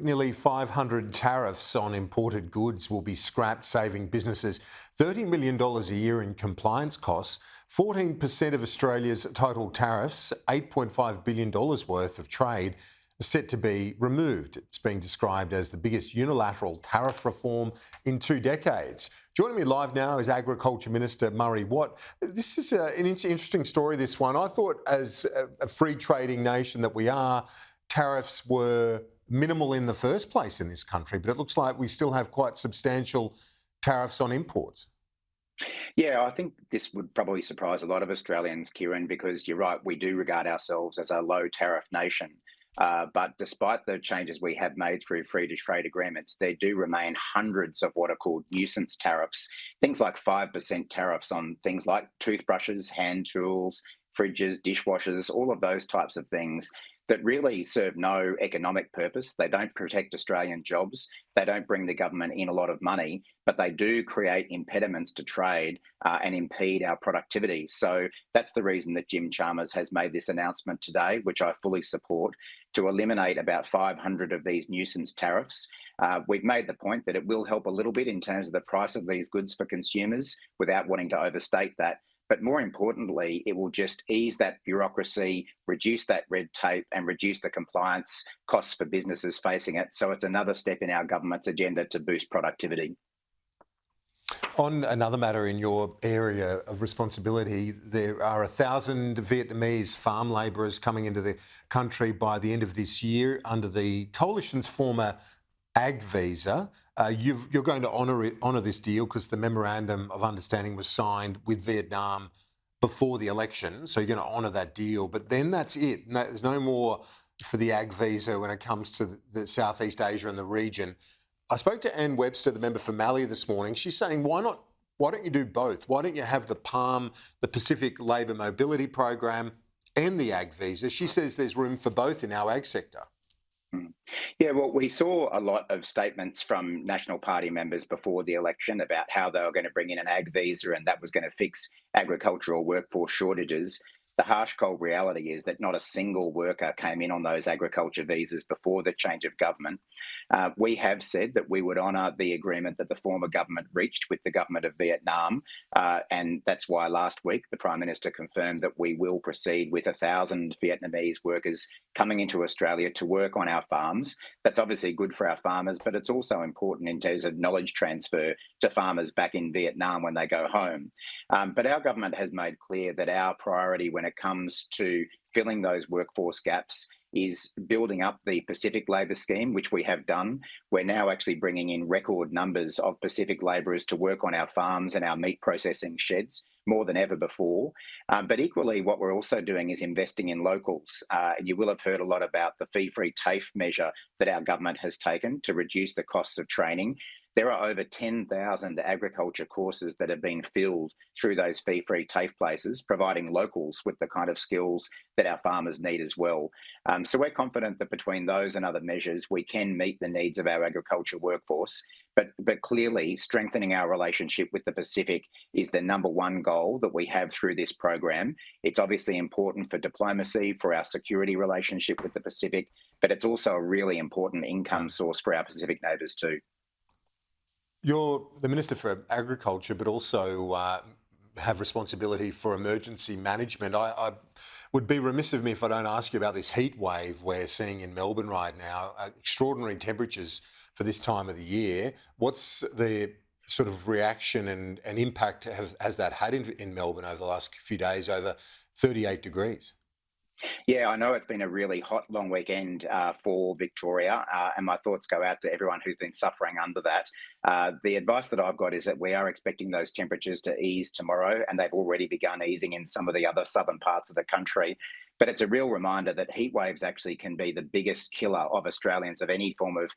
nearly 500 tariffs on imported goods will be scrapped, saving businesses $30 million a year in compliance costs. 14% of Australia's total tariffs, $8.5 billion worth of trade, are set to be removed. It's being described as the biggest unilateral tariff reform in 2 decades. Joining me live now is Agriculture Minister Murray Watt. This is an interesting story, this one. I thought as a free trading nation that we are, tariffs were minimal in the first place in this country, but it looks like we still have quite substantial tariffs on imports. Yeah, I think this would probably surprise a lot of Australians, Kieran, because you're right, we do regard ourselves as a low tariff nation. But despite the changes we have made through free to trade agreements, there do remain hundreds of what are called nuisance tariffs, things like 5% tariffs on things like toothbrushes, hand tools, fridges, dishwashers, all of those types of things that really serve no economic purpose. They don't protect Australian jobs. They don't bring the government in a lot of money, but they do create impediments to trade and impede our productivity. So that's the reason that Jim Chalmers has made this announcement today, which I fully support, to eliminate about 500 of these nuisance tariffs. We've made the point that it will help a little bit in terms of the price of these goods for consumers without wanting to overstate that. But more importantly, it will just ease that bureaucracy, reduce that red tape, and reduce the compliance costs for businesses facing it. So it's another step in our government's agenda to boost productivity. On another matter in your area of responsibility, there are 1,000 Vietnamese farm labourers coming into the country by the end of this year under the Coalition's former ag visa. You're going to honour this deal because the memorandum of understanding was signed with Vietnam before the election, so you're going to honour that deal. But then that's it. No, there's no more for the ag visa when it comes to the Southeast Asia and the region. I spoke to Anne Webster, the member for Mallee, this morning. She's saying, why don't you do both? Why don't you have the PALM, the Pacific Labour Mobility Program, and the ag visa? She says there's room for both in our ag sector. Yeah, well, we saw a lot of statements from National Party members before the election about how they were going to bring in an ag visa and that was going to fix agricultural workforce shortages. The harsh, cold reality is that not a single worker came in on those agriculture visas before the change of government. We have said that we would honour the agreement that the former government reached with the government of Vietnam, and that's why last week the Prime Minister confirmed that we will proceed with 1,000 Vietnamese workers coming into Australia to work on our farms. That's obviously good for our farmers, but it's also important in terms of knowledge transfer to farmers back in Vietnam when they go home. But our government has made clear that our priority when it comes to filling those workforce gaps is building up the Pacific Labour Scheme, which we have done. We're now actually bringing in record numbers of Pacific labourers to work on our farms and our meat processing sheds, more than ever before. But equally, what we're also doing is investing in locals. You will have heard a lot about the fee-free TAFE measure that our government has taken to reduce the costs of training. There are over 10,000 agriculture courses that have been filled through those fee-free TAFE places, providing locals with the kind of skills that our farmers need as well. So we're confident that between those and other measures, we can meet the needs of our agriculture workforce. But clearly, strengthening our relationship with the Pacific is the number one goal that we have through this program. It's obviously important for diplomacy, for our security relationship with the Pacific, but it's also a really important income source for our Pacific neighbours too. You're the Minister for Agriculture, but also have responsibility for emergency management. I would be remiss of me if I don't ask you about this heat wave we're seeing in Melbourne right now. Extraordinary temperatures for this time of the year. What's the sort of reaction and impact has that had in Melbourne over the last few days, over 38 degrees? Yeah, I know it's been a really hot, long weekend for Victoria, and my thoughts go out to everyone who's been suffering under that. The advice that I've got is that we are expecting those temperatures to ease tomorrow, and they've already begun easing in some of the other southern parts of the country. But it's a real reminder that heat waves actually can be the biggest killer of Australians of any form of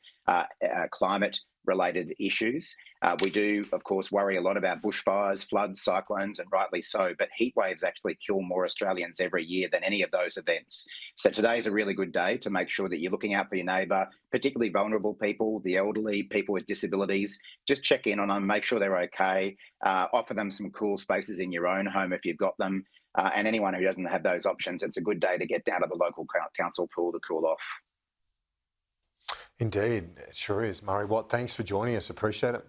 climate-related issues. We do, of course, worry a lot about bushfires, floods, cyclones, and rightly so, but heat waves actually kill more Australians every year than any of those events. So today's a really good day to make sure that you're looking out for your neighbour, particularly vulnerable people, the elderly, people with disabilities. Just check in on them, make sure they're okay, offer them some cool spaces in your own home if you've got them. And anyone who doesn't have those options, it's a good day to get down to the local council pool to cool off. Indeed, it sure is. Murray Watt, thanks for joining us. Appreciate it.